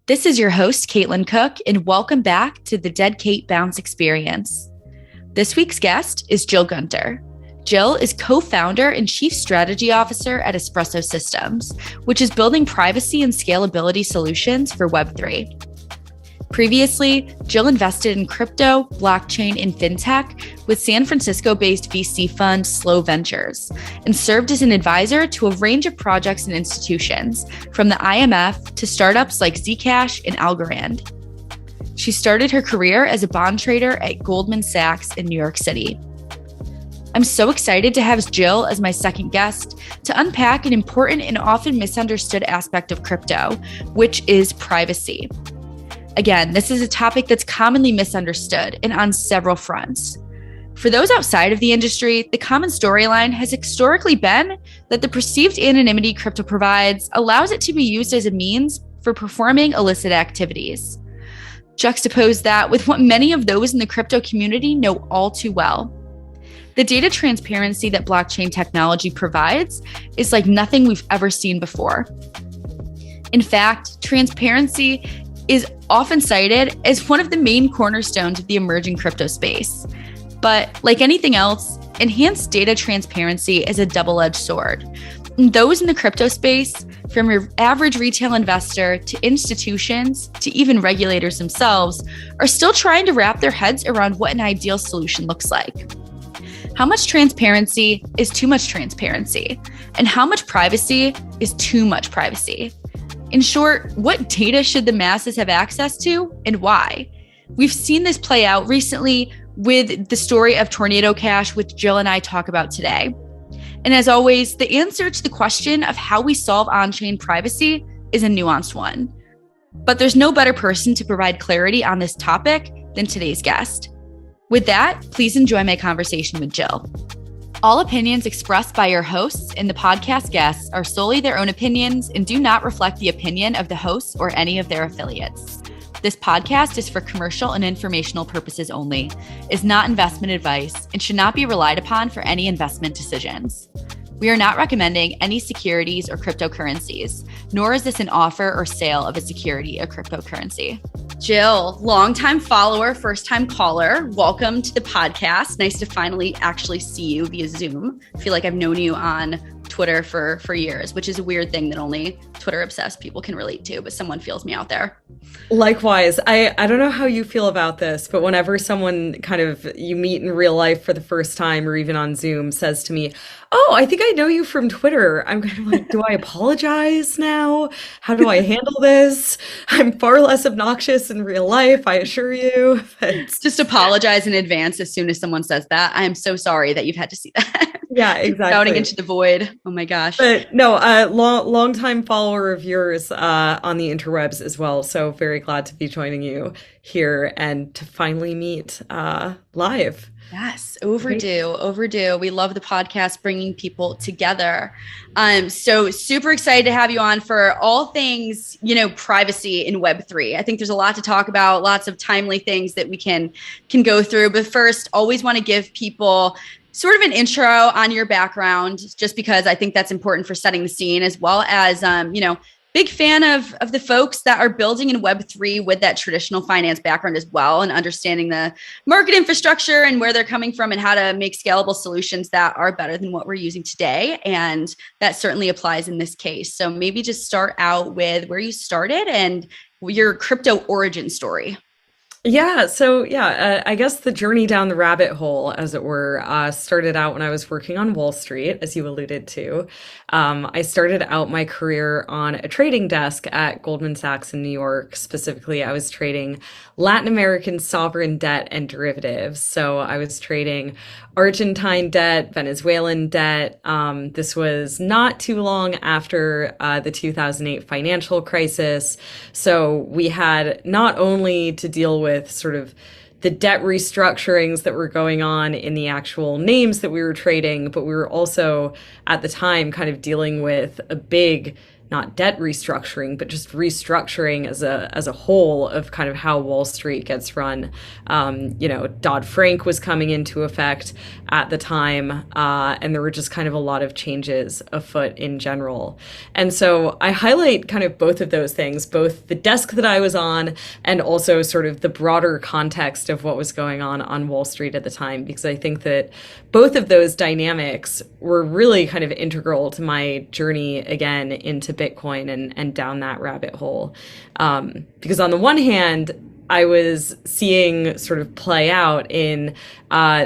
This is your host, Caitlin Cook, and welcome back to the Dead Kate Bounce Experience. This week's guest is Jill Gunter. Jill is co-founder and chief strategy officer at Espresso Systems, which is building privacy and scalability solutions for Web3. Previously, Jill invested in crypto, blockchain, and fintech with San Francisco-based VC fund Slow Ventures and served as an advisor to a range of projects and institutions, from the IMF to startups like Zcash and Algorand. She started her career as a bond trader at Goldman Sachs in New York City. I'm so excited to have Jill as my second guest to unpack an important and often misunderstood aspect of crypto, which is privacy. Again, this is a topic that's commonly misunderstood and on several fronts. For those outside of the industry, the common storyline has historically been that the perceived anonymity crypto provides allows it to be used as a means for performing illicit activities. Juxtapose that with what many of those in the crypto community know all too well. The data transparency that blockchain technology provides is like nothing we've ever seen before. In fact, transparency is often cited as one of the main cornerstones of the emerging crypto space. But like anything else, enhanced data transparency is a double-edged sword. And those in the crypto space, from your average retail investor to institutions to even regulators themselves, are still trying to wrap their heads around what an ideal solution looks like. How much transparency is too much transparency? And how much privacy is too much privacy? In short, what data should the masses have access to and why? We've seen this play out recently with the story of Tornado Cash, which Jill and I talk about today. And as always, the answer to the question of how we solve on-chain privacy is a nuanced one. But there's no better person to provide clarity on this topic than today's guest. With that, please enjoy my conversation with Jill. All opinions expressed by your hosts and the podcast guests are solely their own opinions and do not reflect the opinion of the hosts or any of their affiliates. This podcast is for commercial and informational purposes only, is not investment advice, and should not be relied upon for any investment decisions. We are not recommending any securities or cryptocurrencies, nor is this an offer or sale of a security or cryptocurrency. Jill, longtime follower, first-time caller, welcome to the podcast. Nice to finally actually see you via Zoom. I feel like I've known you on Twitter for years, which is a weird thing that only Twitter-obsessed people can relate to, but someone feels me out there. Likewise. I don't know how you feel about this, but whenever someone kind of you meet in real life for the first time or even on Zoom says to me, "Oh, I think I know you from Twitter," I'm kind of like, do I apologize now? How do I handle this? I'm far less obnoxious in real life, I assure you. Just apologize in advance as soon as someone says that. I am so sorry that you've had to see that. Yeah, exactly. Shouting into the void. Oh my gosh. But no, long time follower of yours on the interwebs as well. So very glad to be joining you here and to finally meet live. Yes, overdue. We love the podcast bringing people together. So super excited to have you on for all things, privacy in Web3. I think there's a lot to talk about, lots of timely things that we can go through. But first, always want to give people sort of an intro on your background, just because I think that's important for setting the scene, as well as, big fan of the folks that are building in Web3 with that traditional finance background as well, and understanding the market infrastructure and where they're coming from and how to make scalable solutions that are better than what we're using today. And that certainly applies in this case. So maybe just start out with where you started and your crypto origin story. Yeah. So I guess the journey down the rabbit hole, as it were, started out when I was working on Wall Street, as you alluded to. I started out my career on a trading desk at Goldman Sachs in New York. Specifically, I was trading Latin American sovereign debt and derivatives. So I was trading Argentine debt, Venezuelan debt. This was not too long after the 2008 financial crisis. So we had not only to deal with sort of the debt restructurings that were going on in the actual names that we were trading, but we were also at the time kind of dealing with a big not debt restructuring, but just restructuring as a whole of kind of how Wall Street gets run. Dodd-Frank was coming into effect at the time, and there were just kind of a lot of changes afoot in general. And so I highlight kind of both of those things, both the desk that I was on and also sort of the broader context of what was going on Wall Street at the time, because I think that both of those dynamics were really kind of integral to my journey again into Bitcoin and down that rabbit hole. Because on the one hand, I was seeing sort of play out in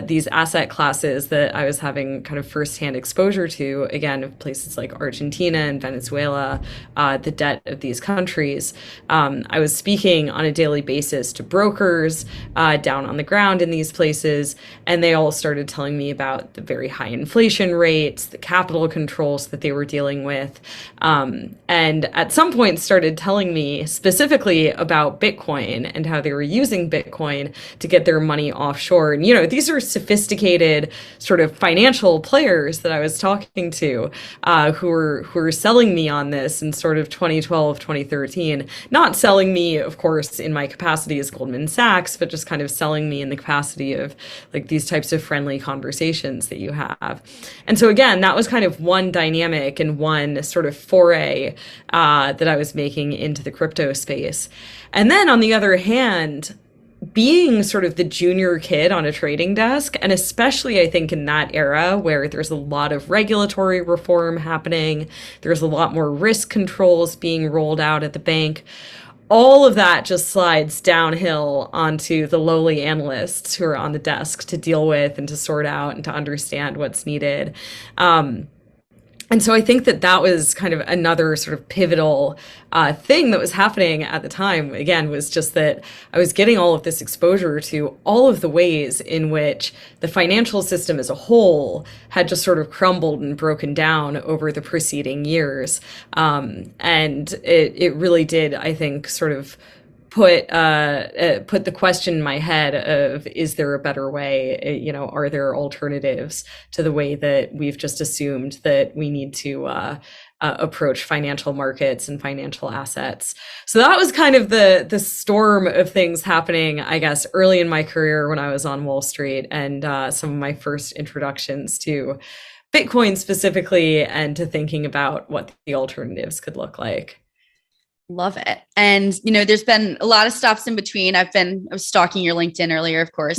these asset classes that I was having kind of firsthand exposure to, again, of places like Argentina and Venezuela, the debt of these countries. I was speaking on a daily basis to brokers down on the ground in these places, and they all started telling me about the very high inflation rates, the capital controls that they were dealing with, and at some point started telling me specifically about Bitcoin and how they were using Bitcoin to get their money offshore. And, these are sophisticated sort of financial players that I was talking to who were selling me on this in sort of 2012, 2013, not selling me, of course, in my capacity as Goldman Sachs, but just kind of selling me in the capacity of like these types of friendly conversations that you have. And so again, that was kind of one dynamic and one sort of foray that I was making into the crypto space. And then on the other hand, being sort of the junior kid on a trading desk, and especially I think in that era where there's a lot of regulatory reform happening, there's a lot more risk controls being rolled out at the bank, all of that just slides downhill onto the lowly analysts who are on the desk to deal with and to sort out and to understand what's needed. And so I think that was kind of another sort of pivotal thing that was happening at the time, again, was just that I was getting all of this exposure to all of the ways in which the financial system as a whole had just sort of crumbled and broken down over the preceding years. And it really did, I think, sort of put the question in my head of, is there a better way? Are there alternatives to the way that we've just assumed that we need to approach financial markets and financial assets? So that was kind of the storm of things happening, I guess, early in my career when I was on Wall Street, and some of my first introductions to Bitcoin specifically, and to thinking about what the alternatives could look like. Love it. And, there's been a lot of stops in between. I was stalking your LinkedIn earlier, of course.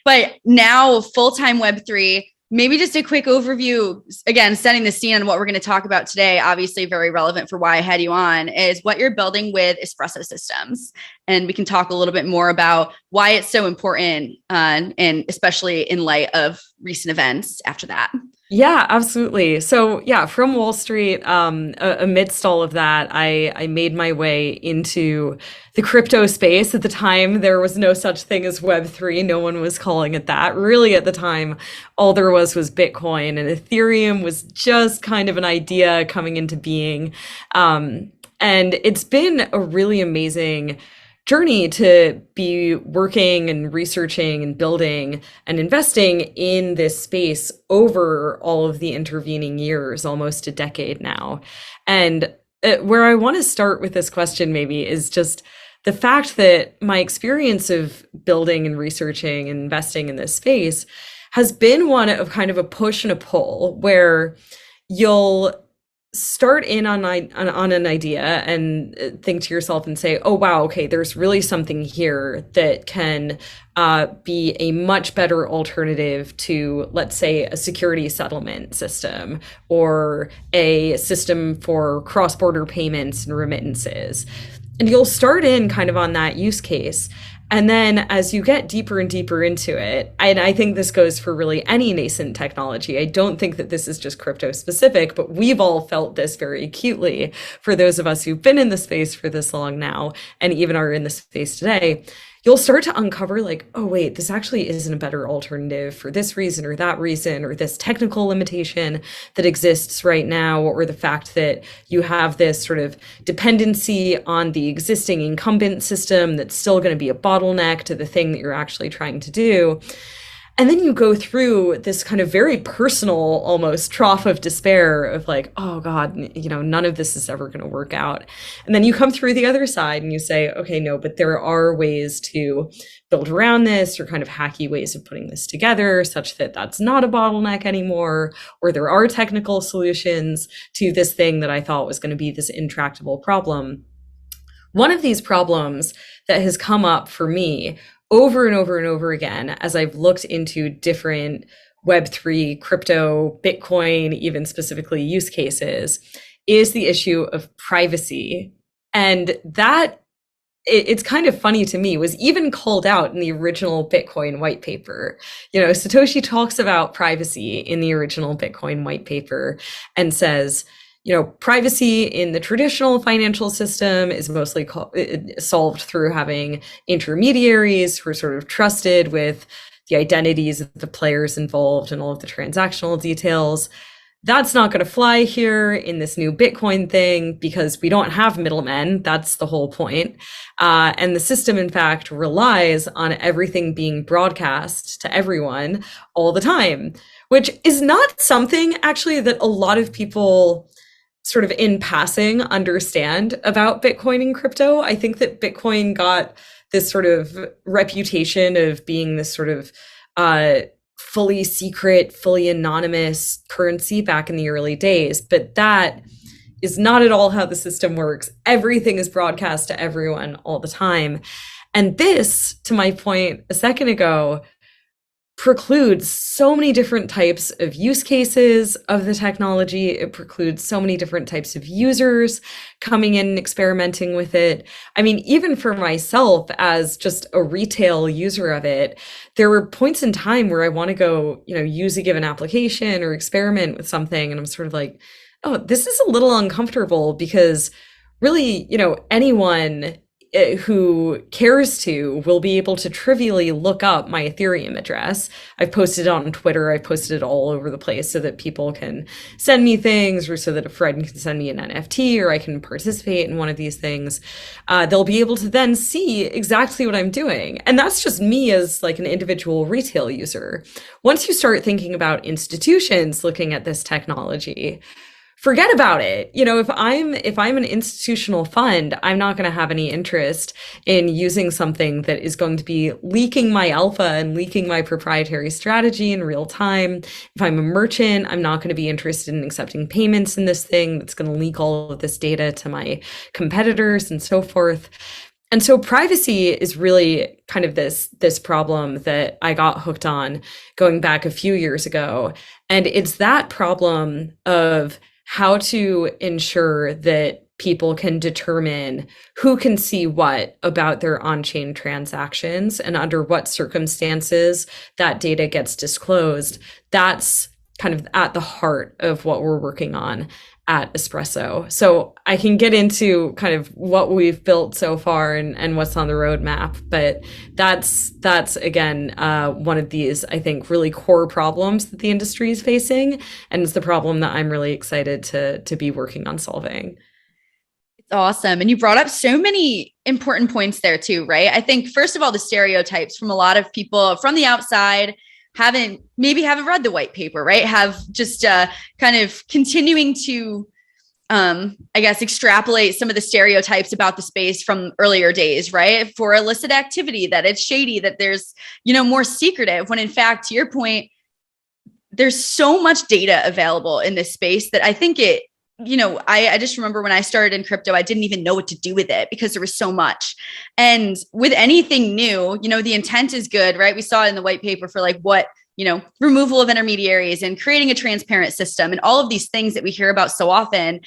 But now full-time Web3, maybe just a quick overview, again, setting the scene on what we're going to talk about today, obviously very relevant for why I had you on, is what you're building with Espresso Systems. And we can talk a little bit more about why it's so important, and especially in light of recent events after that. Yeah, absolutely. So from Wall Street, amidst all of that, I made my way into the crypto space. At the time, there was no such thing as Web3. No one was calling it that. Really, at the time, all there was Bitcoin, and Ethereum was just kind of an idea coming into being. And it's been a really amazing journey to be working and researching and building and investing in this space over all of the intervening years, almost a decade now. And where I want to start with this question maybe is just the fact that my experience of building and researching and investing in this space has been one of kind of a push and a pull, where you'll start in on an idea and think to yourself and say, oh, wow, okay, there's really something here that can be a much better alternative to, let's say, a security settlement system or a system for cross-border payments and remittances. And you'll start in kind of on that use case. And then as you get deeper and deeper into it, and I think this goes for really any nascent technology, I don't think that this is just crypto specific, but we've all felt this very acutely for those of us who've been in the space for this long now, and even are in the space today. You'll start to uncover like, oh, wait, this actually isn't a better alternative for this reason or that reason, or this technical limitation that exists right now, or the fact that you have this sort of dependency on the existing incumbent system that's still going to be a bottleneck to the thing that you're actually trying to do. And then you go through this kind of very personal, almost trough of despair of like, oh God, none of this is ever going to work out. And then you come through the other side and you say, okay, no, but there are ways to build around this, or kind of hacky ways of putting this together such that that's not a bottleneck anymore, or there are technical solutions to this thing that I thought was going to be this intractable problem. One of these problems that has come up for me over and over and over again as I've looked into different Web3, crypto, Bitcoin, even specifically use cases, is the issue of privacy. And that, it's kind of funny to me, was even called out in the original Bitcoin white paper. Satoshi talks about privacy in the original Bitcoin white paper and says, privacy in the traditional financial system is mostly solved through having intermediaries who are sort of trusted with the identities of the players involved and all of the transactional details. That's not going to fly here in this new Bitcoin thing because we don't have middlemen. That's the whole point. And the system, in fact, relies on everything being broadcast to everyone all the time, which is not something actually that a lot of people sort of in passing understand about Bitcoin and crypto. I think that Bitcoin got this sort of reputation of being this sort of fully secret, fully anonymous currency back in the early days. But that is not at all how the system works. Everything is broadcast to everyone all the time. And this, to my point a second ago, precludes so many different types of use cases of the technology. It precludes so many different types of users coming in and experimenting with it. I mean, even for myself as just a retail user of it, there were points in time where I want to go, use a given application or experiment with something. And I'm sort of like, oh, this is a little uncomfortable because really, anyone who cares to will be able to trivially look up my Ethereum address. I've posted it on Twitter. I've posted it all over the place so that people can send me things, or so that a friend can send me an NFT, or I can participate in one of these things. They'll be able to then see exactly what I'm doing. And that's just me as like an individual retail user. Once you start thinking about institutions looking at this technology, forget about it. If I'm an institutional fund, I'm not going to have any interest in using something that is going to be leaking my alpha and leaking my proprietary strategy in real time. If I'm a merchant, I'm not going to be interested in accepting payments in this thing that's going to leak all of this data to my competitors and so forth. And so privacy is really kind of this problem that I got hooked on going back a few years ago. And it's that problem of how to ensure that people can determine who can see what about their on-chain transactions and under what circumstances that data gets disclosed. That's kind of at the heart of what we're working on at Espresso. So I can get into kind of what we've built so far and what's on the roadmap, but that's again one of these, I think, really core problems that the industry is facing, and it's the problem that I'm really excited to be working on solving. It's awesome. And you brought up so many important points there too, right? I think first of all, the stereotypes from a lot of people from the outside haven't read the white paper, right? Have just kind of continuing to, I guess, extrapolate some of the stereotypes about the space from earlier days, right? For illicit activity, that it's shady, that there's, more secretive, when in fact, to your point, there's so much data available in this space that I think I just remember when I started in crypto, I didn't even know what to do with it because there was so much. And with anything new, the intent is good, right? We saw it in the white paper for like what, removal of intermediaries and creating a transparent system and all of these things that we hear about so often.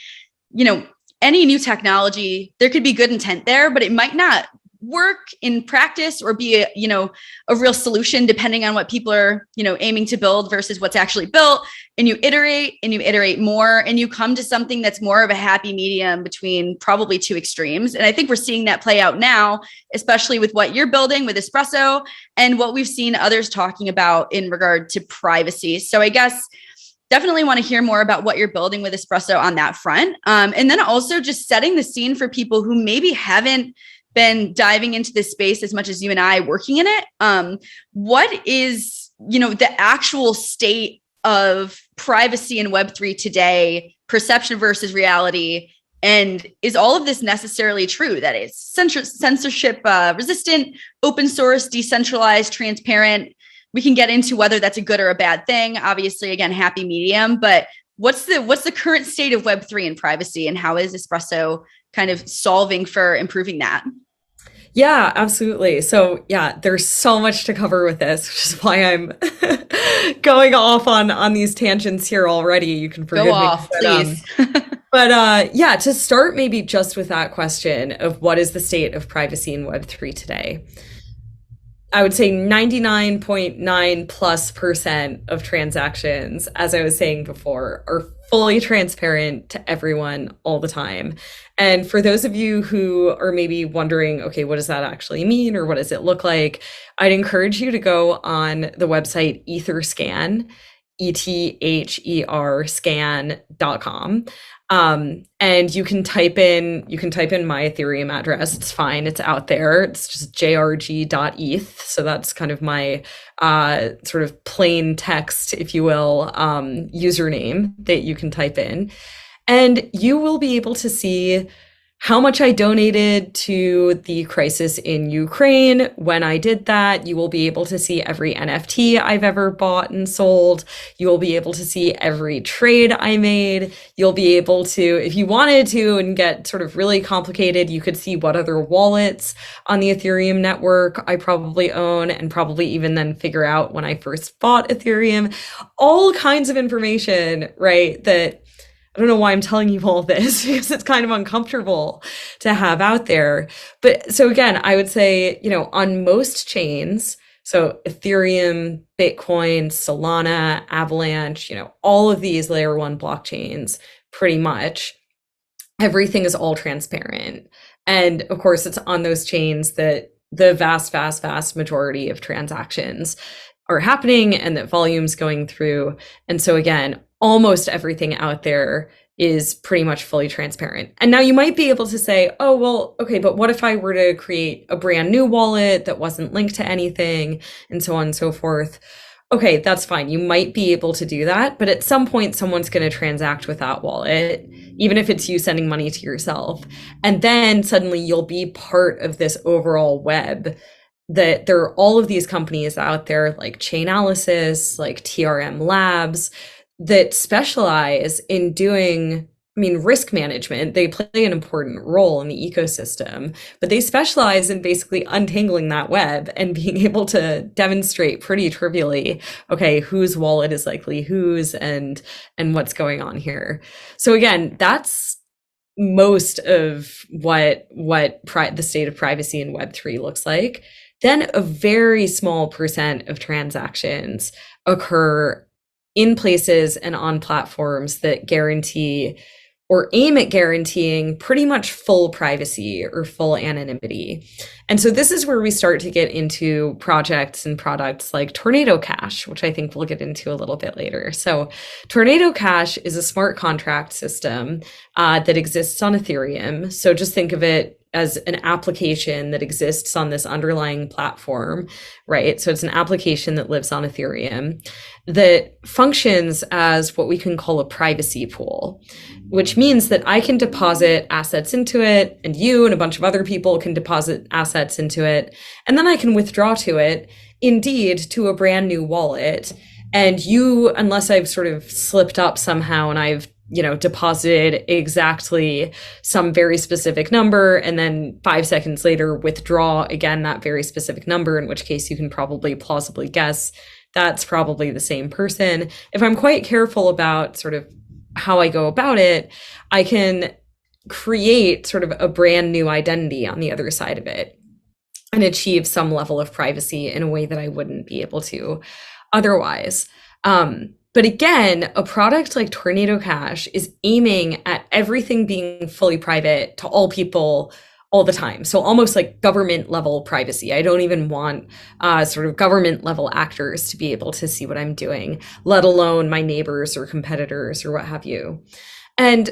Any new technology, there could be good intent there, but it might not work in practice or be a real solution depending on what people are aiming to build versus what's actually built. And you iterate more, and you come to something that's more of a happy medium between probably two extremes. And I think we're seeing that play out now, especially with what you're building with Espresso and what we've seen others talking about in regard to privacy. So I guess definitely want to hear more about what you're building with Espresso on that front. And then also just setting the scene for people who maybe haven't been diving into this space as much as you and I working in it. What is the actual state of privacy in Web3 today, perception versus reality. And is all of this necessarily true? That it's censorship resistant, open source, decentralized, transparent. We can get into whether that's a good or a bad thing. Obviously, again, happy medium. But what's the current state of Web3 and privacy, and how is Espresso kind of solving for improving that? Yeah, absolutely. So yeah, there's so much to cover with this, which is why I'm going off on these tangents here already. You can forgive me. Go off, please. But yeah, to start maybe just with that question of what is the state of privacy in Web3 today? I would say 99.9+% of transactions, as I was saying before, are fully transparent to everyone all the time. And for those of you who are maybe wondering, okay, what does that actually mean, or what does it look like? I'd encourage you to go on the website Etherscan, ETHER scan.com. And you can type in my Ethereum address. It's fine. It's out there. It's just jrg.eth. So that's kind of my sort of plain text, if you will, username that you can type in. And you will be able to see how much I donated to the crisis in Ukraine. When I did that, you will be able to see every NFT I've ever bought and sold. You will be able to see every trade I made. You'll be able to, if you wanted to and get sort of really complicated, you could see what other wallets on the Ethereum network I probably own, and probably even then figure out when I first bought Ethereum. All kinds of information, right, that I don't know why I'm telling you all this, because it's kind of uncomfortable to have out there. But so again, I would say, on most chains, so Ethereum, Bitcoin, Solana, Avalanche, all of these layer one blockchains, pretty much everything is all transparent. And of course, it's on those chains that the vast, vast, vast majority of transactions are happening and that volume's going through. And so again, almost everything out there is pretty much fully transparent. And now you might be able to say, oh, well, okay, but what if I were to create a brand new wallet that wasn't linked to anything, and so on and so forth? Okay, that's fine. You might be able to do that, but at some point someone's going to transact with that wallet, even if it's you sending money to yourself. And then suddenly you'll be part of this overall web that there are all of these companies out there like Chainalysis, like TRM Labs, that specialize in doing, risk management. They play an important role in the ecosystem, but they specialize in basically untangling that web and being able to demonstrate pretty trivially, okay, whose wallet is likely whose and what's going on here. So again, that's most of what the state of privacy in Web3 looks like. Then a very small percent of transactions occur in places and on platforms that guarantee or aim at guaranteeing pretty much full privacy or full anonymity. And so this is where we start to get into projects and products like Tornado Cash, which I think we'll get into a little bit later. So Tornado Cash is a smart contract system that exists on Ethereum. So just think of it as an application that exists on this underlying platform, right? So it's an application that lives on Ethereum that functions as what we can call a privacy pool, which means that I can deposit assets into it, and you and a bunch of other people can deposit assets into it, and then I can withdraw to it, indeed, to a brand new wallet. And you, unless I've sort of slipped up somehow and I've deposited exactly some very specific number, and then 5 seconds later withdraw again that very specific number, in which case you can probably plausibly guess that's probably the same person. If I'm quite careful about sort of how I go about it, I can create sort of a brand new identity on the other side of it and achieve some level of privacy in a way that I wouldn't be able to otherwise. But again, a product like Tornado Cash is aiming at everything being fully private to all people all the time. So almost like government level privacy. I don't even want sort of government level actors to be able to see what I'm doing, let alone my neighbors or competitors or what have you. And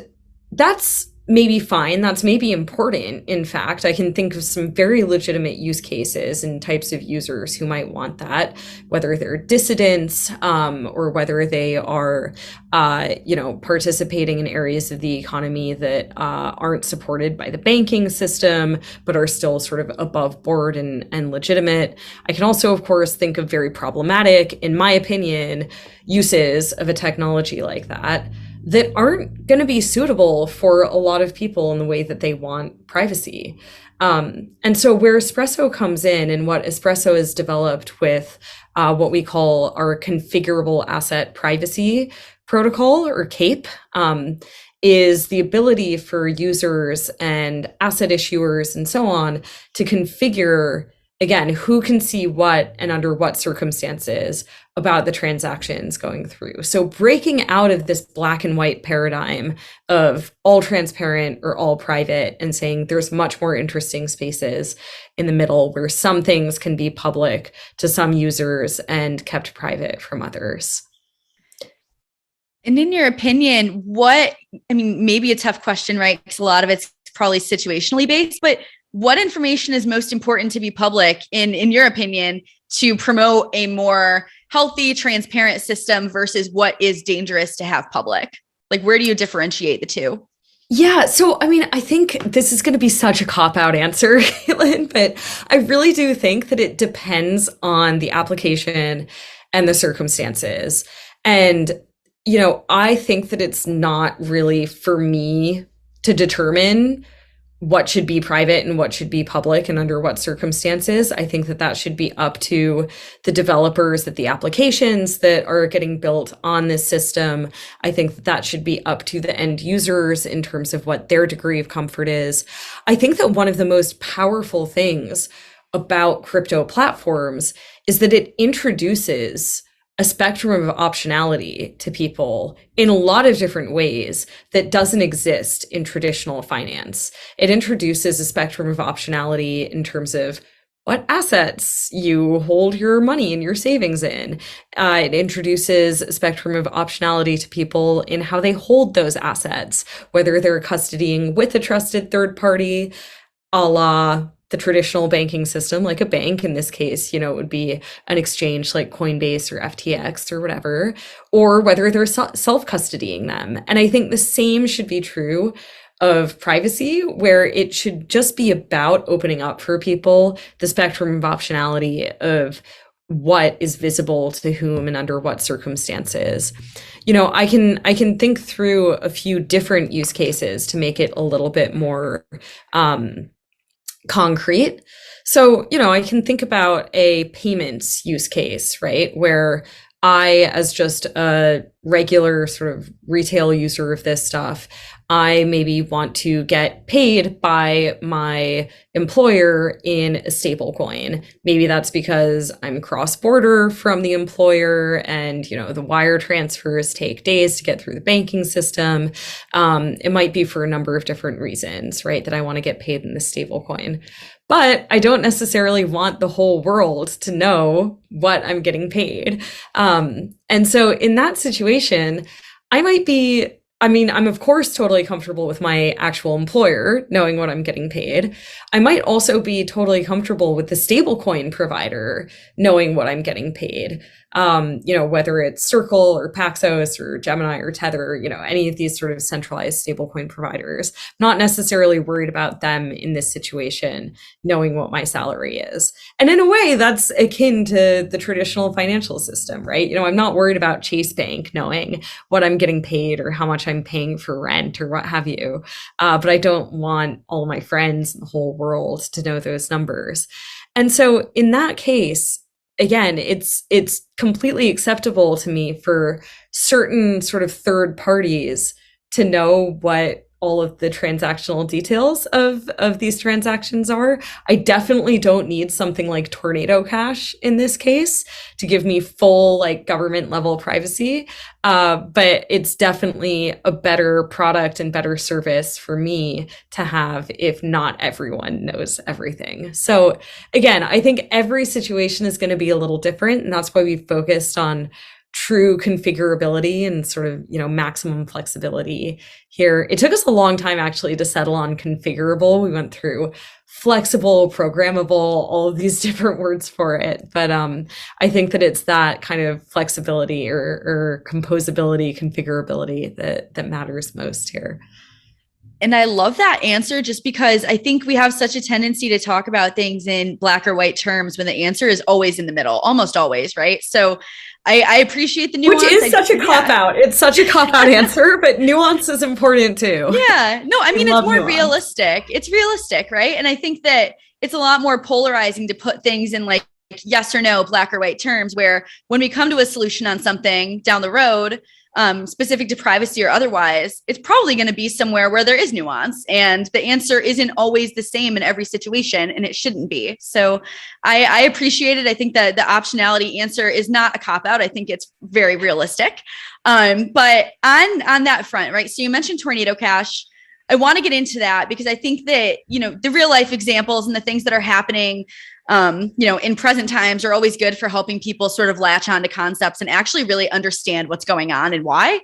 that's maybe fine. That's maybe important. In fact, I can think of some very legitimate use cases and types of users who might want that, whether they're dissidents, or whether they are, participating in areas of the economy that aren't supported by the banking system, but are still sort of above board and legitimate. I can also, of course, think of very problematic, in my opinion, uses of a technology like that aren't going to be suitable for a lot of people in the way that they want privacy. And so where Espresso comes in, and what Espresso has developed with what we call our configurable asset privacy protocol, or CAPE, is the ability for users and asset issuers and so on to configure, again, who can see what and under what circumstances about the transactions going through. So breaking out of this black and white paradigm of all transparent or all private, and saying there's much more interesting spaces in the middle where some things can be public to some users and kept private from others. And in your opinion, maybe a tough question, right? Because a lot of it's probably situationally based, but what information is most important to be public in your opinion, to promote a more healthy, transparent system versus what is dangerous to have public? Like, where do you differentiate the two? Yeah. So, I think this is going to be such a cop-out answer, Caitlin, but I really do think that it depends on the application and the circumstances. And, I think that it's not really for me to determine what should be private and what should be public and under what circumstances. I think that should be up to the developers, that the applications that are getting built on this system. I think that should be up to the end users in terms of what their degree of comfort is. I think that one of the most powerful things about crypto platforms is that it introduces a spectrum of optionality to people in a lot of different ways that doesn't exist in traditional finance. It introduces a spectrum of optionality in terms of what assets you hold your money and your savings in. It introduces a spectrum of optionality to people in how they hold those assets, whether they're custodying with a trusted third party, a la the traditional banking system, like a bank in this case, it would be an exchange like Coinbase or FTX or whatever, or whether they're self-custodying them. And I think the same should be true of privacy, where it should just be about opening up for people the spectrum of optionality of what is visible to whom and under what circumstances. I can think through a few different use cases to make it a little bit more concrete. So, I can think about a payments use case, right? Where I, as just a regular sort of retail user of this stuff, I maybe want to get paid by my employer in a stable coin. Maybe that's because I'm cross-border from the employer and, the wire transfers take days to get through the banking system. It might be for a number of different reasons, right? That I want to get paid in this stable coin. But I don't necessarily want the whole world to know what I'm getting paid. And so in that situation, I'm of course totally comfortable with my actual employer knowing what I'm getting paid. I might also be totally comfortable with the stablecoin provider knowing what I'm getting paid. Whether it's Circle or Paxos or Gemini or Tether, any of these sort of centralized stablecoin providers. Not necessarily worried about them in this situation knowing what my salary is. And in a way, that's akin to the traditional financial system, right? I'm not worried about Chase Bank knowing what I'm getting paid or how much I'm paying for rent or what have you. But I don't want all my friends in the whole world to know those numbers. And so in that case, again, it's completely acceptable to me for certain sort of third parties to know what all of the transactional details of these transactions are. I definitely don't need something like Tornado Cash in this case to give me full government level privacy. But it's definitely a better product and better service for me to have if not everyone knows everything. So again, I think every situation is going to be a little different. And that's why we focused on true configurability and sort of, maximum flexibility here. It took us a long time actually to settle on configurable. We went through flexible, programmable, all of these different words for it. But I think that it's that kind of flexibility or composability, configurability that matters most here. And I love that answer just because I think we have such a tendency to talk about things in black or white terms when the answer is always in the middle, almost always, right? So I appreciate the nuance. Which is such a cop-out. It's such a cop-out answer, but nuance is important too. Yeah. No, I mean, it's more realistic. It's realistic, right? And I think that it's a lot more polarizing to put things in like yes or no, black or white terms, where when we come to a solution on something down the road, specific to privacy or otherwise, it's probably going to be somewhere where there is nuance and the answer isn't always the same in every situation, and it shouldn't be. So I appreciate it. I think that the optionality answer is not a cop-out. I think it's very realistic. But on that front, right? So you mentioned Tornado Cash. I want to get into that because I think that, the real life examples and the things that are happening in present times are always good for helping people sort of latch onto concepts and actually really understand what's going on and why.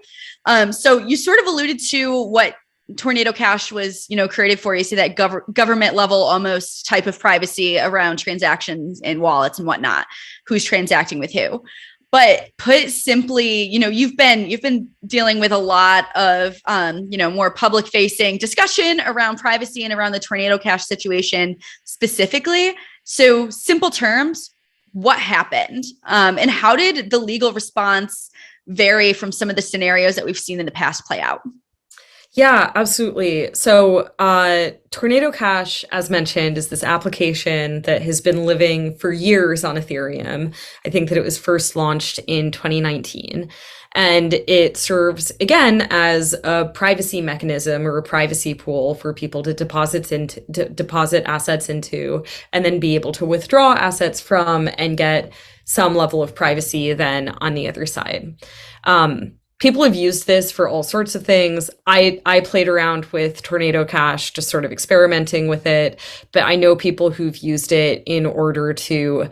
So you sort of alluded to what Tornado Cash was, created for. You see that government level almost type of privacy around transactions and wallets and whatnot, who's transacting with who. But put simply, you've been dealing with a lot of, more public facing discussion around privacy and around the Tornado Cash situation specifically. So simple terms, what happened? And how did the legal response vary from some of the scenarios that we've seen in the past play out? Yeah, absolutely. So Tornado Cash, as mentioned, is this application that has been living for years on Ethereum. I think that it was first launched in 2019. And it serves, again, as a privacy mechanism or a privacy pool for people to deposit assets into, and then be able to withdraw assets from and get some level of privacy then on the other side. People have used this for all sorts of things. I played around with Tornado Cash, just sort of experimenting with it, but I know people who've used it in order to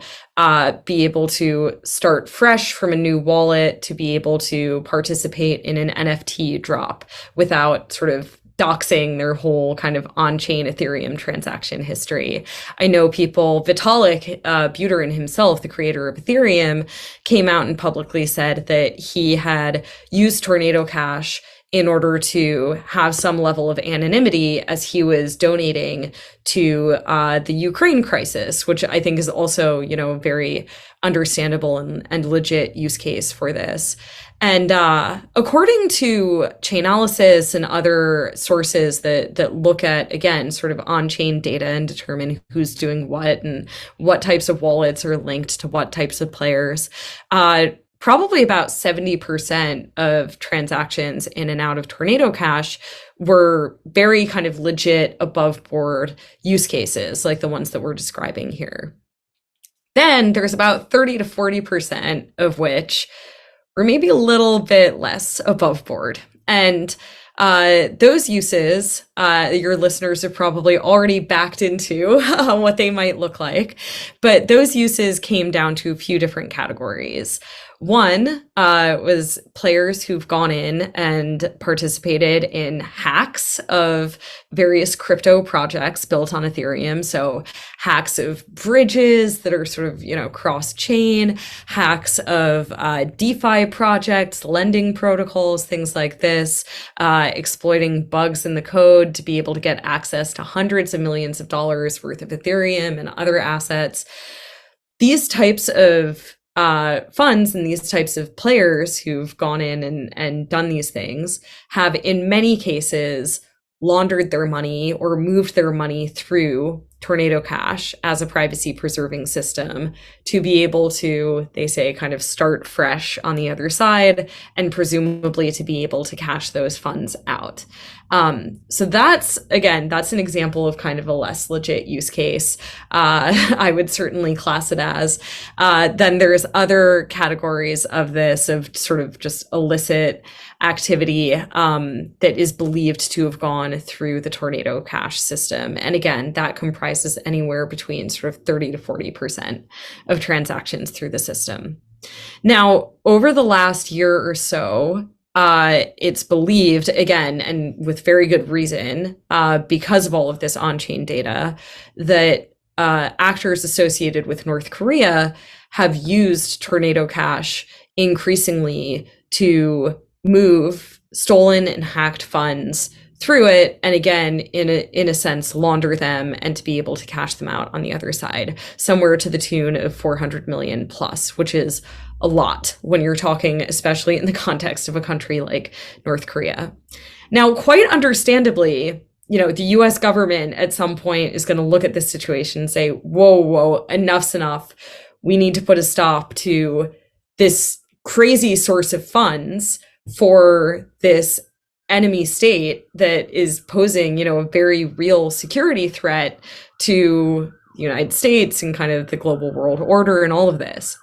be able to start fresh from a new wallet, to be able to participate in an NFT drop without sort of doxing their whole kind of on-chain Ethereum transaction history. I know people, Vitalik Buterin himself, the creator of Ethereum, came out and publicly said that he had used Tornado Cash in order to have some level of anonymity as he was donating to the Ukraine crisis, which I think is also, very understandable and legit use case for this. And according to Chainalysis and other sources that look at, again, sort of on-chain data and determine who's doing what and what types of wallets are linked to what types of players, probably about 70% of transactions in and out of Tornado Cash were very kind of legit above board use cases like the ones that we're describing here. Then there's about 30 to 40% of which were maybe a little bit less above board. And those uses, your listeners have probably already backed into what they might look like. But those uses came down to a few different categories. One was players who've gone in and participated in hacks of various crypto projects built on Ethereum. So hacks of bridges that are sort of, cross-chain, hacks of DeFi projects, lending protocols, things like this, exploiting bugs in the code to be able to get access to hundreds of millions of dollars worth of Ethereum and other assets. These types of funds and these types of players who've gone in and done these things have in many cases laundered their money or moved their money through Tornado Cash as a privacy preserving system to be able to, they say, kind of start fresh on the other side and presumably to be able to cash those funds out. So that's an example of kind of a less legit use case. I would certainly class it as. Then there's other categories of this, of sort of just illicit activity that is believed to have gone through the Tornado Cash system. And again, that comprises anywhere between sort of 30 to 40% of transactions through the system. Now, over the last year or so, it's believed, again, and with very good reason, because of all of this on-chain data, that actors associated with North Korea have used Tornado Cash increasingly to move stolen and hacked funds through it, and again, in a sense, launder them and to be able to cash them out on the other side, somewhere to the tune of 400 million plus, which is a lot when you're talking, especially in the context of a country like North Korea. Now, quite understandably, the US government at some point is going to look at this situation and say, whoa, enough's enough. We need to put a stop to this crazy source of funds for this enemy state that is posing, a very real security threat to the United States and kind of the global world order and all of this.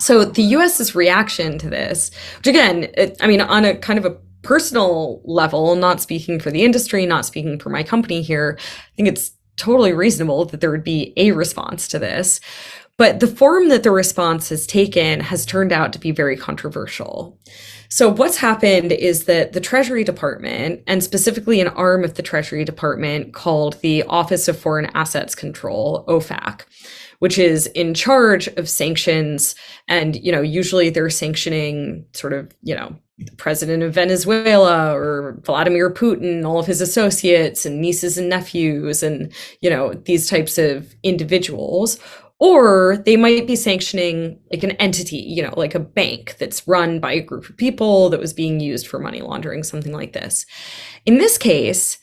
So the US's reaction to this, which again, on a kind of a personal level, not speaking for the industry, not speaking for my company here, I think it's totally reasonable that there would be a response to this. But the form that the response has taken has turned out to be very controversial. So what's happened is that the Treasury Department, and specifically an arm of the Treasury Department called the Office of Foreign Assets Control, OFAC, which is in charge of sanctions, and usually they're sanctioning sort of the president of Venezuela or Vladimir Putin, all of his associates and nieces and nephews, and these types of individuals. Or they might be sanctioning like an entity, like a bank that's run by a group of people that was being used for money laundering, something like this. In this case,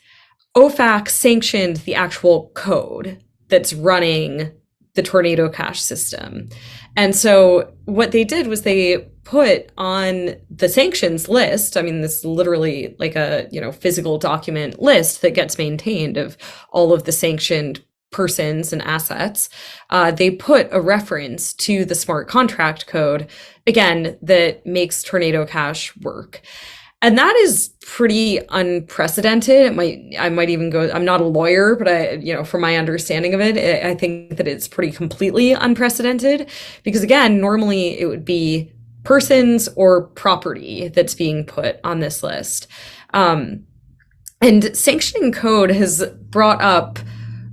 OFAC sanctioned the actual code that's running the Tornado Cash system. And so what they did was they put on the sanctions list, this is literally like a, physical document list that gets maintained of all of the sanctioned persons and assets, they put a reference to the smart contract code, again, that makes Tornado Cash work. And that is pretty unprecedented. I might even go, I'm not a lawyer, but from my understanding of it, I think that it's pretty completely unprecedented because again, normally it would be persons or property that's being put on this list. And sanctioning code has brought up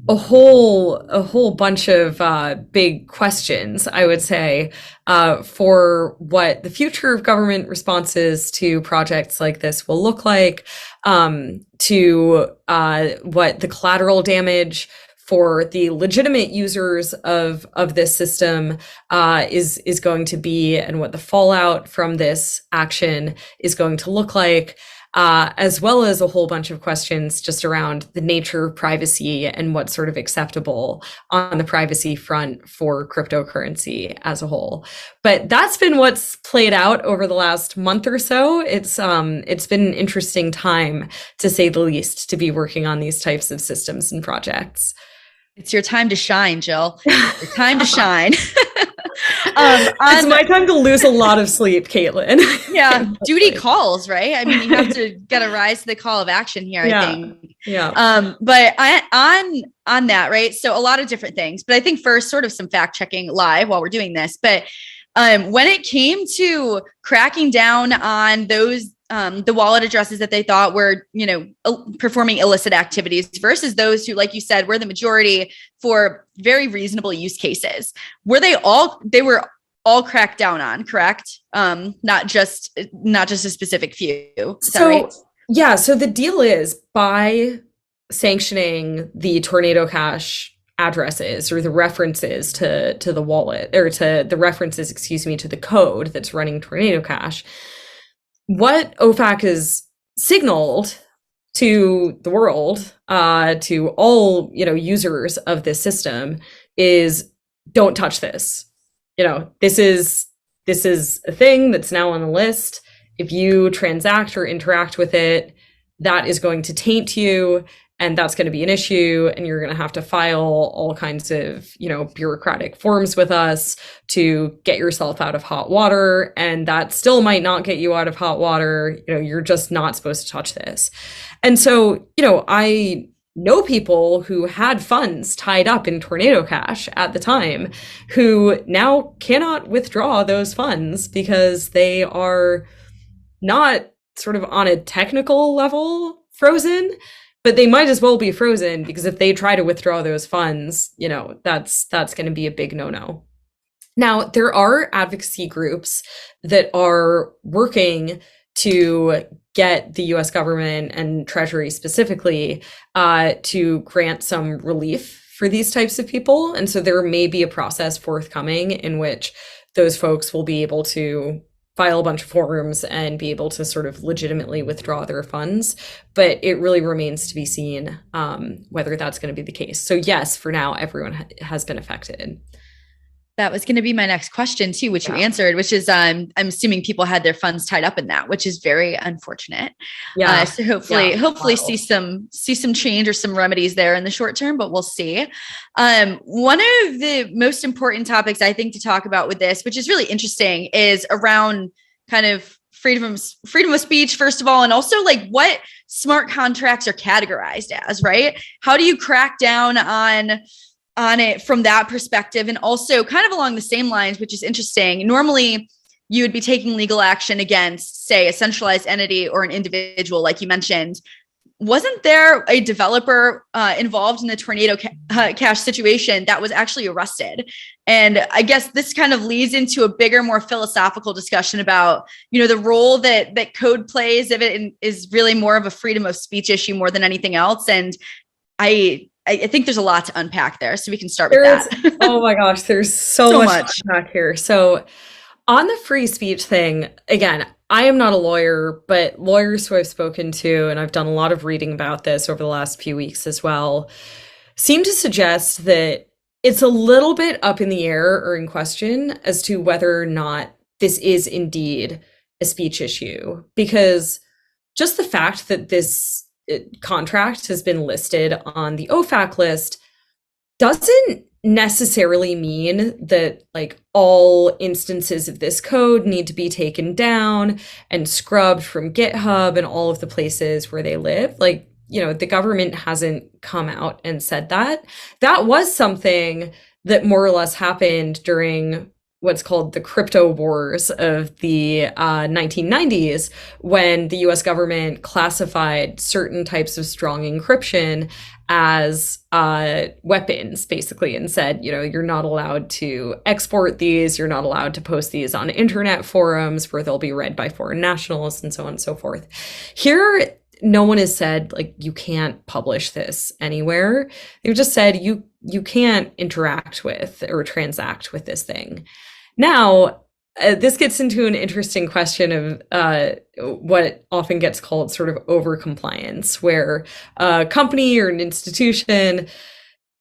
a whole bunch of big questions, I would say, for what the future of government responses to projects like this will look like, to what the collateral damage for the legitimate users of this system is going to be, and what the fallout from this action is going to look like. As well as a whole bunch of questions just around the nature of privacy and what's sort of acceptable on the privacy front for cryptocurrency as a whole. But that's been what's played out over the last month or so. It's been an interesting time, to say the least, to be working on these types of systems and projects. It's your time to shine, Jill. Your time to shine. It's my time to lose a lot of sleep, Caitlin. Yeah, duty calls, right? You have to get a rise to the call of action here, I think. Yeah. But on that, right? So a lot of different things, but I think first, sort of some fact checking live while we're doing this. But when it came to cracking down on those the wallet addresses that they thought were, performing illicit activities versus those who, like you said, were the majority for very reasonable use cases. They were all cracked down on, correct? Not just a specific few. Is that right? Yeah. So the deal is, by sanctioning the Tornado Cash addresses or the references to the wallet, or to the references, to the code that's running Tornado Cash, what OFAC has signaled to the world, to all users of this system, is don't touch this. This is a thing that's now on the list. If you transact or interact with it, that is going to taint you, and that's going to be an issue, and you're going to have to file all kinds of, bureaucratic forms with us to get yourself out of hot water, and that still might not get you out of hot water. You're just not supposed to touch this. And so, I know people who had funds tied up in Tornado Cash at the time who now cannot withdraw those funds because they are not sort of on a technical level frozen, but they might as well be frozen because if they try to withdraw those funds, that's going to be a big no-no. Now, there are advocacy groups that are working to get the US government and Treasury specifically to grant some relief for these types of people. And so there may be a process forthcoming in which those folks will be able to file a bunch of forms and be able to sort of legitimately withdraw their funds. But it really remains to be seen whether that's going to be the case. So yes, for now, everyone has been affected. That was going to be my next question too, which you answered, which is I'm assuming people had their funds tied up in that, which is very unfortunate. Yeah. So hopefully see some change or some remedies there in the short term, but we'll see. One of the most important topics I think to talk about with this, which is really interesting, is around kind of freedom of speech, first of all, and also like what smart contracts are categorized as, right? How do you crack down on it from that perspective? And also kind of along the same lines, which is interesting. Normally you would be taking legal action against, say, a centralized entity or an individual, like you mentioned. Wasn't there a developer involved in the Tornado Cash situation that was actually arrested? And I guess this kind of leads into a bigger, more philosophical discussion about, the role that code plays, if it is really more of a freedom of speech issue more than anything else. And I think there's a lot to unpack there, so we can start with that. Oh my gosh, there's so much to unpack here. So on the free speech thing, again, I am not a lawyer, but lawyers who I've spoken to, and I've done a lot of reading about this over the last few weeks as well, seem to suggest that it's a little bit up in the air or in question as to whether or not this is indeed a speech issue, because just the fact that this contract has been listed on the OFAC list doesn't necessarily mean that like all instances of this code need to be taken down and scrubbed from GitHub and all of the places where they live. Like, the government hasn't come out and said that. That was something that more or less happened during what's called the crypto wars of the 1990s, when the US government classified certain types of strong encryption as weapons, basically, and said, you're not allowed to export these, you're not allowed to post these on internet forums where they'll be read by foreign nationals, and so on and so forth. Here, no one has said, like, you can't publish this anywhere. They've just said you can't interact with or transact with this thing. Now, this gets into an interesting question of what often gets called sort of overcompliance, where a company or an institution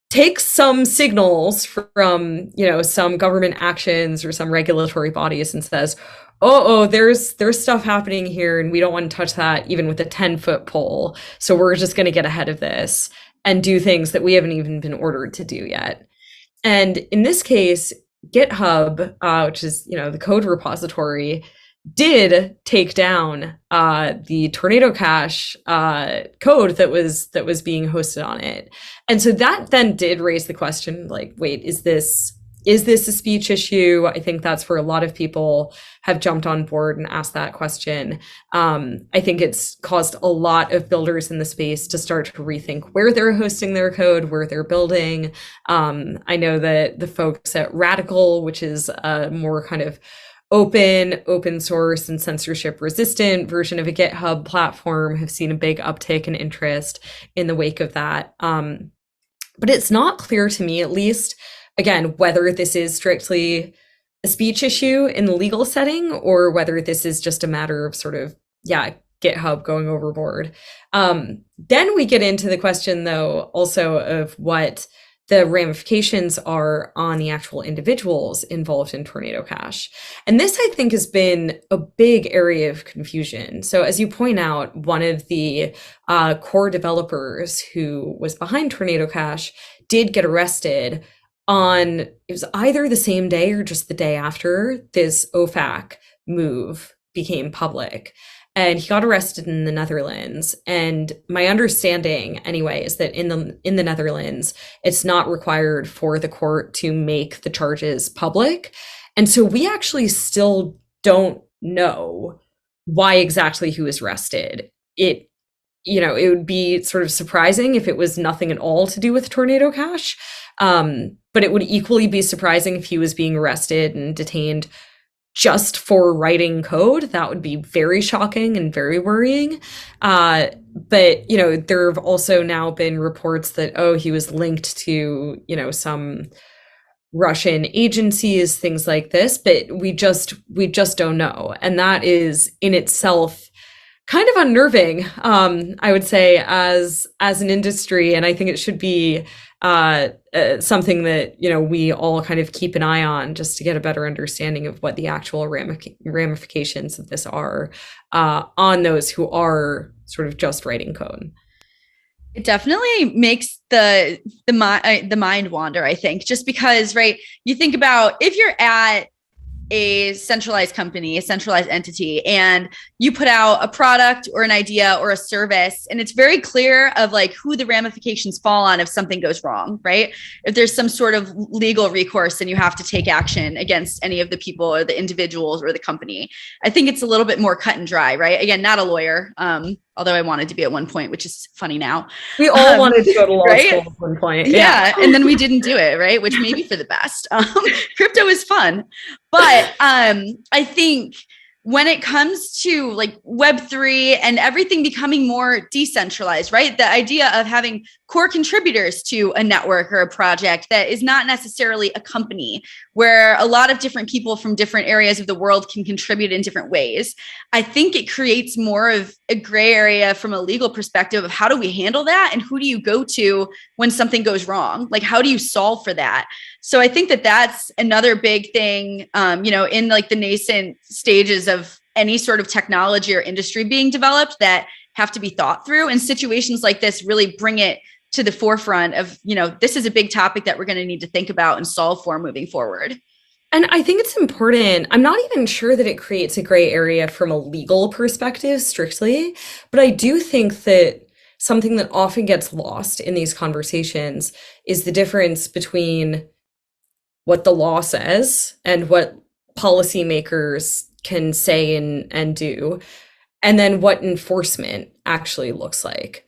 takes some signals from, some government actions or some regulatory bodies and says, there's stuff happening here and we don't want to touch that even with a 10-foot pole. So we're just going to get ahead of this and do things that we haven't even been ordered to do yet. And in this case, GitHub, which is, the code repository, did take down the Tornado Cash code that was being hosted on it. And so that then did raise the question, like, wait, is this a speech issue? I think that's where a lot of people have jumped on board and asked that question. I think it's caused a lot of builders in the space to start to rethink where they're hosting their code, where they're building. I know that the folks at Radical, which is a more kind of open source and censorship resistant version of a GitHub platform, have seen a big uptick in interest in the wake of that. But it's not clear to me, at least, again, whether this is strictly a speech issue in the legal setting or whether this is just a matter of sort of, GitHub going overboard. Then we get into the question, though, also of what the ramifications are on the actual individuals involved in Tornado Cash. And this, I think, has been a big area of confusion. So as you point out, one of the core developers who was behind Tornado Cash did get arrested it was either the same day or just the day after this OFAC move became public. and he got arrested in the Netherlands. And my understanding, anyway, is that in the Netherlands, it's not required for the court to make the charges public. And so we actually still don't know why exactly he was arrested. It would be sort of surprising if it was nothing at all to do with Tornado Cash. But it would equally be surprising if he was being arrested and detained just for writing code. That would be very shocking and very worrying. But, there have also now been reports that, he was linked to, some Russian agencies, things like this, but we just don't know. And that is in itself kind of unnerving, I would say, as an industry. And I think it should be something that, we all kind of keep an eye on, just to get a better understanding of what the actual ramifications of this are on those who are sort of just writing code. It definitely makes the mind wander, I think, just because, right, you think about if you're at a centralized company, a centralized entity, and you put out a product or an idea or a service, and it's very clear of like who the ramifications fall on if something goes wrong, right? If there's some sort of legal recourse and you have to take action against any of the people or the individuals or the company, I think it's a little bit more cut and dry, right? Again, not a lawyer, although I wanted to be at one point, which is funny now. We all wanted to go to law school at one point. Yeah. And then we didn't do it, right? Which may be for the best. Crypto is fun. But I think when it comes to like Web3 and everything becoming more decentralized, right? The idea of having core contributors to a network or a project that is not necessarily a company, where a lot of different people from different areas of the world can contribute in different ways. I think it creates more of a gray area from a legal perspective of how do we handle that? And who do you go to when something goes wrong? Like, how do you solve for that? So I think that that's another big thing, in like the nascent stages of any sort of technology or industry being developed that have to be thought through. And situations like this really bring it to the forefront of, this is a big topic that we're going to need to think about and solve for moving forward. And I think it's important. I'm not even sure that it creates a gray area from a legal perspective strictly, but I do think that something that often gets lost in these conversations is the difference between what the law says and what policymakers can say and do, and then what enforcement actually looks like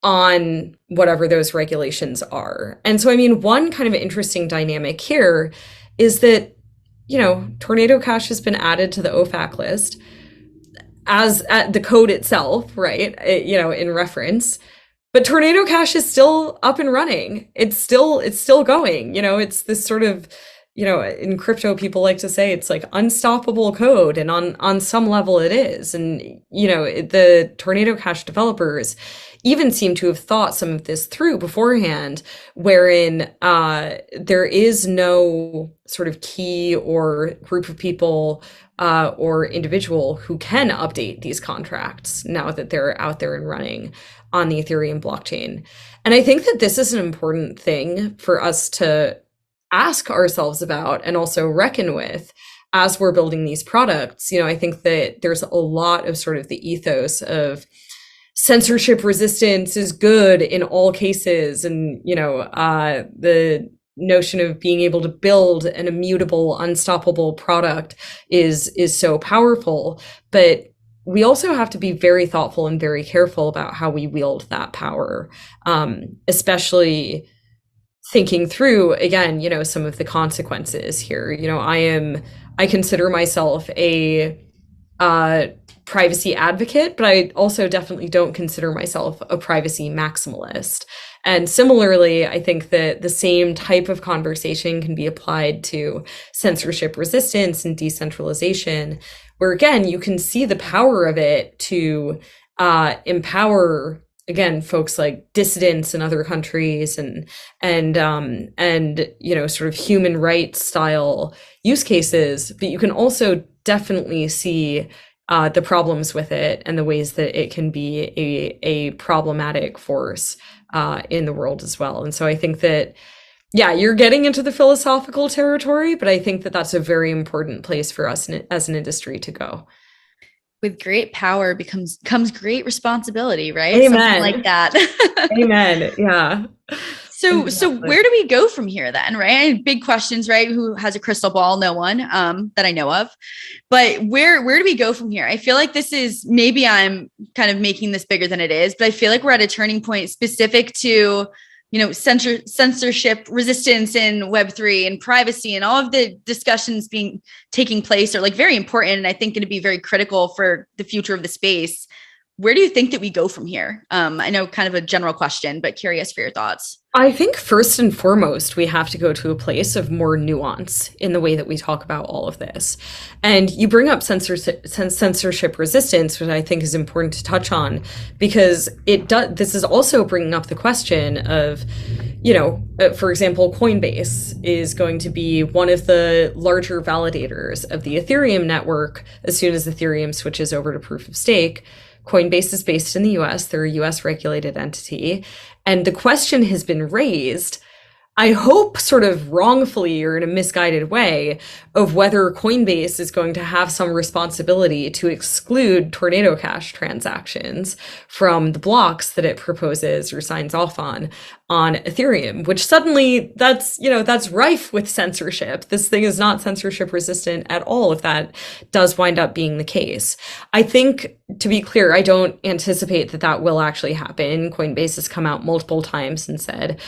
on whatever those regulations are. And so, one kind of interesting dynamic here is that, Tornado Cash has been added to the OFAC list as the code itself, right? In reference. But Tornado Cash is still up and running. It's still going. It's this sort of, in crypto, people like to say it's like unstoppable code. And on some level it is. And, the Tornado Cash developers even seem to have thought some of this through beforehand, wherein there is no sort of key or group of people or individual who can update these contracts now that they're out there and running on the Ethereum blockchain. And I think that this is an important thing for us to ask ourselves about and also reckon with as we're building these products. I think that there's a lot of sort of the ethos of censorship resistance is good in all cases. And, the notion of being able to build an immutable, unstoppable product is so powerful. But we also have to be very thoughtful and very careful about how we wield that power, especially thinking through, again, some of the consequences here. I consider myself a privacy advocate, but I also definitely don't consider myself a privacy maximalist. And similarly, I think that the same type of conversation can be applied to censorship resistance and decentralization, where again, you can see the power of it to empower, again, folks like dissidents in other countries and sort of human rights style use cases. But you can also definitely see the problems with it and the ways that it can be a problematic force in the world as well. And so I think that, you're getting into the philosophical territory, but I think that that's a very important place for us as an industry to go. With great power comes great responsibility, right? Something like Amen. that. Amen. Yeah. So Exactly. where do we go from here then, right? Big questions, right? Who has a crystal ball? No one that I know of. But where do we go from here? I feel like this is, maybe I'm kind of making this bigger than it is, but I feel like we're at a turning point specific to, censorship resistance in Web3 and privacy, and all of the discussions taking place are like very important, and I think going to be very critical for the future of the space. Where do you think that we go from here? I know, kind of a general question, but curious for your thoughts. I think first and foremost, we have to go to a place of more nuance in the way that we talk about all of this. And you bring up censorship resistance, which I think is important to touch on, because this is also bringing up the question of, for example, Coinbase is going to be one of the larger validators of the Ethereum network as soon as Ethereum switches over to proof of stake. Coinbase is based in the US. They're a US regulated entity. And the question has been raised, I hope sort of wrongfully or in a misguided way, of whether Coinbase is going to have some responsibility to exclude Tornado Cash transactions from the blocks that it proposes or signs off on Ethereum, which suddenly that's rife with censorship. This thing is not censorship resistant at all if that does wind up being the case. I think, to be clear, I don't anticipate that will actually happen. Coinbase has come out multiple times and said,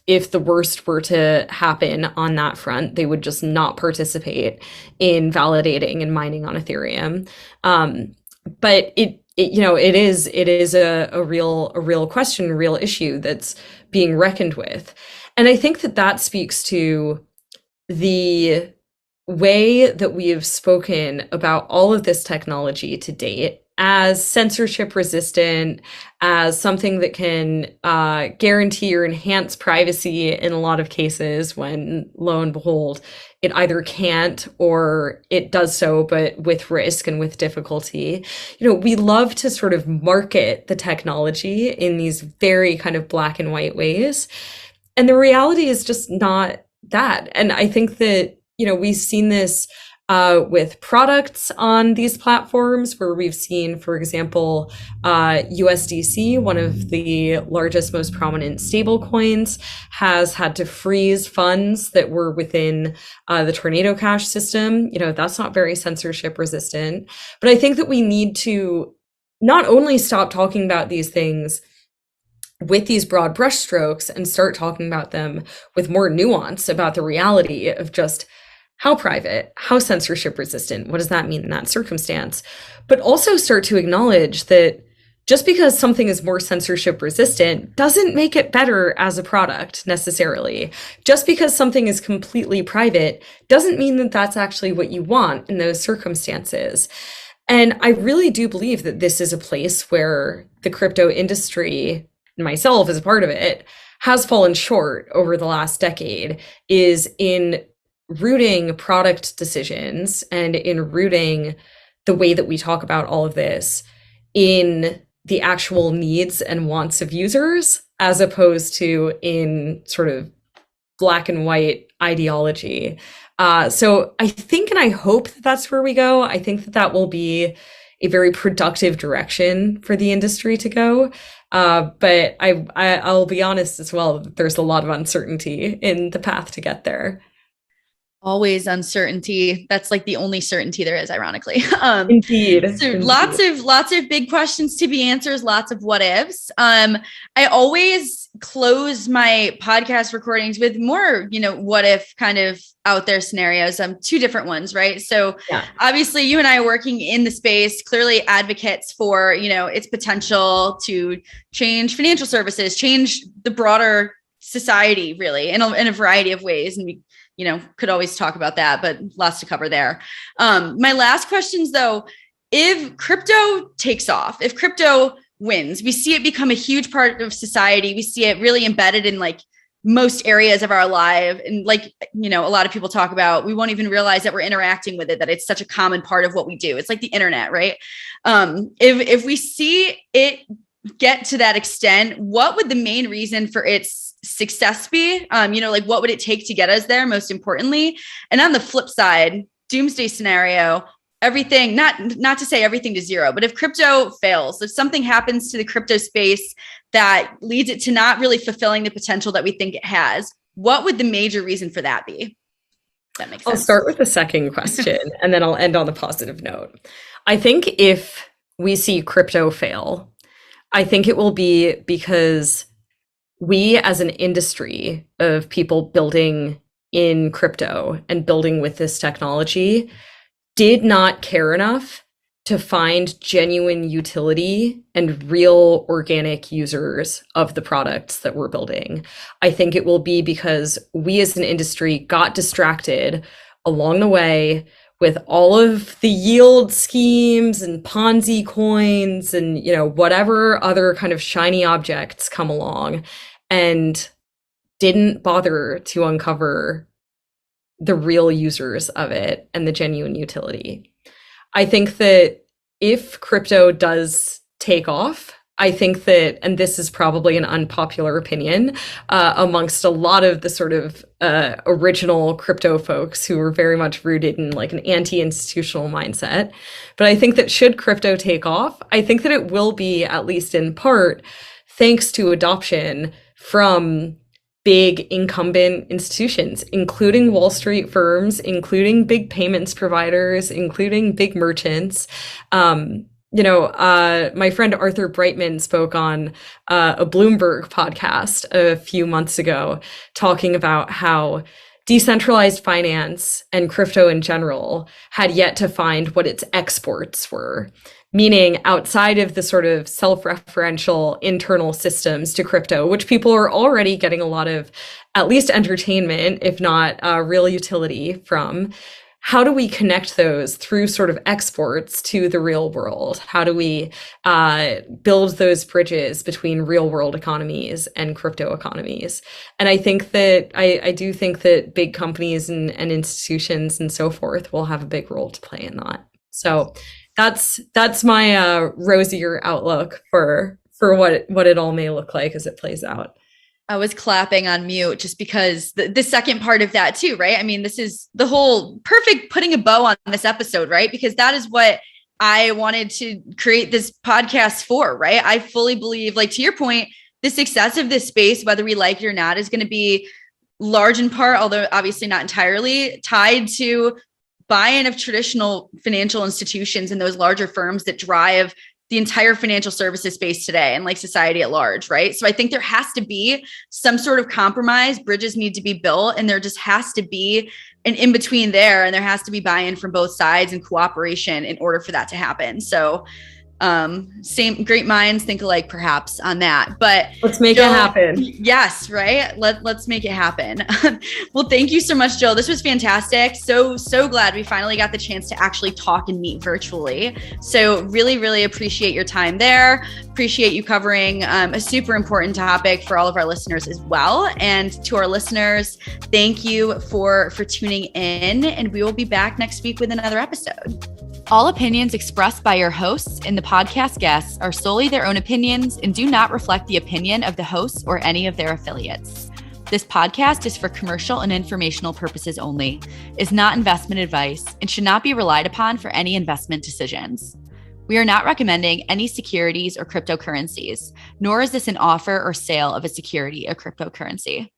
if the worst were to happen on that front, they would just not participate in validating and mining on Ethereum. But it is a real question, a real issue that's being reckoned with. And I think that speaks to the way that we have spoken about all of this technology to date as censorship resistant, as something that can guarantee or enhance privacy in a lot of cases, when lo and behold, it either can't or it does so, but with risk and with difficulty. We love to sort of market the technology in these very kind of black and white ways. And the reality is just not that. And I think that, we've seen this with products on these platforms, where we've seen, for example, USDC, one of the largest, most prominent stable coins, has had to freeze funds that were within the Tornado Cash system. That's not very censorship resistant. But I think that we need to not only stop talking about these things with these broad brushstrokes and start talking about them with more nuance about the reality of just how private, how censorship resistant, what does that mean in that circumstance? But also start to acknowledge that just because something is more censorship resistant doesn't make it better as a product necessarily. Just because something is completely private doesn't mean that that's actually what you want in those circumstances. And I really do believe that this is a place where the crypto industry, and myself as a part of it, has fallen short over the last decade, is in rooting product decisions and in rooting the way that we talk about all of this in the actual needs and wants of users, as opposed to in sort of black and white ideology. So I think, and I hope that that's where we go. I think that will be a very productive direction for the industry to go. But I'll be honest as well, there's a lot of uncertainty in the path to get there. Always uncertainty. That's like the only certainty there is, ironically. Indeed. So Indeed. lots of big questions to be answered, lots of what ifs. I always close my podcast recordings with more, what if kind of out there scenarios. Two different ones, right? So yeah. Obviously you and I are working in the space, clearly advocates for, its potential to change financial services, change the broader society really in a variety of ways. And we could always talk about that, but lots to cover there. My last questions though, if crypto takes off, if crypto wins, we see it become a huge part of society. We see it really embedded in like most areas of our life. And like, a lot of people talk about, we won't even realize that we're interacting with it, that it's such a common part of what we do. It's like the internet, right? If we see it get to that extent, what would the main reason for its success be? What would it take to get us there, most importantly? And on the flip side, doomsday scenario, everything, not to say everything to zero, but if crypto fails, if something happens to the crypto space that leads it to not really fulfilling the potential that we think it has, what would the major reason for that be? That makes sense. I'll start with the second question and then I'll end on a positive note. I think if we see crypto fail, I think it will be because we as an industry of people building in crypto and building with this technology did not care enough to find genuine utility and real organic users of the products that we're building. I think it will be because we as an industry got distracted along the way with all of the yield schemes and Ponzi coins and, you know, whatever other kind of shiny objects come along, and didn't bother to uncover the real users of it and the genuine utility. I think that if crypto does take off, I think that, and this is probably an unpopular opinion amongst a lot of the sort of original crypto folks who are very much rooted in like an anti-institutional mindset, but I think that should crypto take off, I think that it will be, at least in part, thanks to adoption from big incumbent institutions, including Wall Street firms, including big payments providers, including big merchants. My friend Arthur Brightman spoke on a Bloomberg podcast a few months ago, talking about how decentralized finance and crypto in general had yet to find what its exports were. Meaning outside of the sort of self-referential internal systems to crypto, which people are already getting a lot of at least entertainment, if not real utility from, how do we connect those through sort of exports to the real world? How do we build those bridges between real world economies and crypto economies? And I think that, I do think that big companies and institutions and so forth will have a big role to play in that. So that's my rosier outlook for what it all may look like as it plays out. I was clapping on mute just because the second part of that too, right? I mean, this is the whole perfect putting a bow on this episode, right? Because that is what I wanted to create this podcast for, right? I fully believe, like to your point, the success of this space, whether we like it or not, is going to be large in part, although obviously not entirely, tied to buy-in of traditional financial institutions and those larger firms that drive the entire financial services space today and like society at large, right? So I think there has to be some sort of compromise. Bridges need to be built, and there just has to be an in-between there, and there has to be buy-in from both sides and cooperation in order for that to happen. So same great minds think alike perhaps on that, but let's make it happen. Yes. Right. Let's make it happen. Well, thank you so much, Jill. This was fantastic. So glad we finally got the chance to actually talk and meet virtually. So really, really appreciate your time there. Appreciate you covering a super important topic for all of our listeners as well. And to our listeners, thank you for tuning in, and we will be back next week with another episode. All opinions expressed by your hosts and the podcast guests are solely their own opinions and do not reflect the opinion of the hosts or any of their affiliates. This podcast is for commercial and informational purposes only, is not investment advice, and should not be relied upon for any investment decisions. We are not recommending any securities or cryptocurrencies, nor is this an offer or sale of a security or cryptocurrency.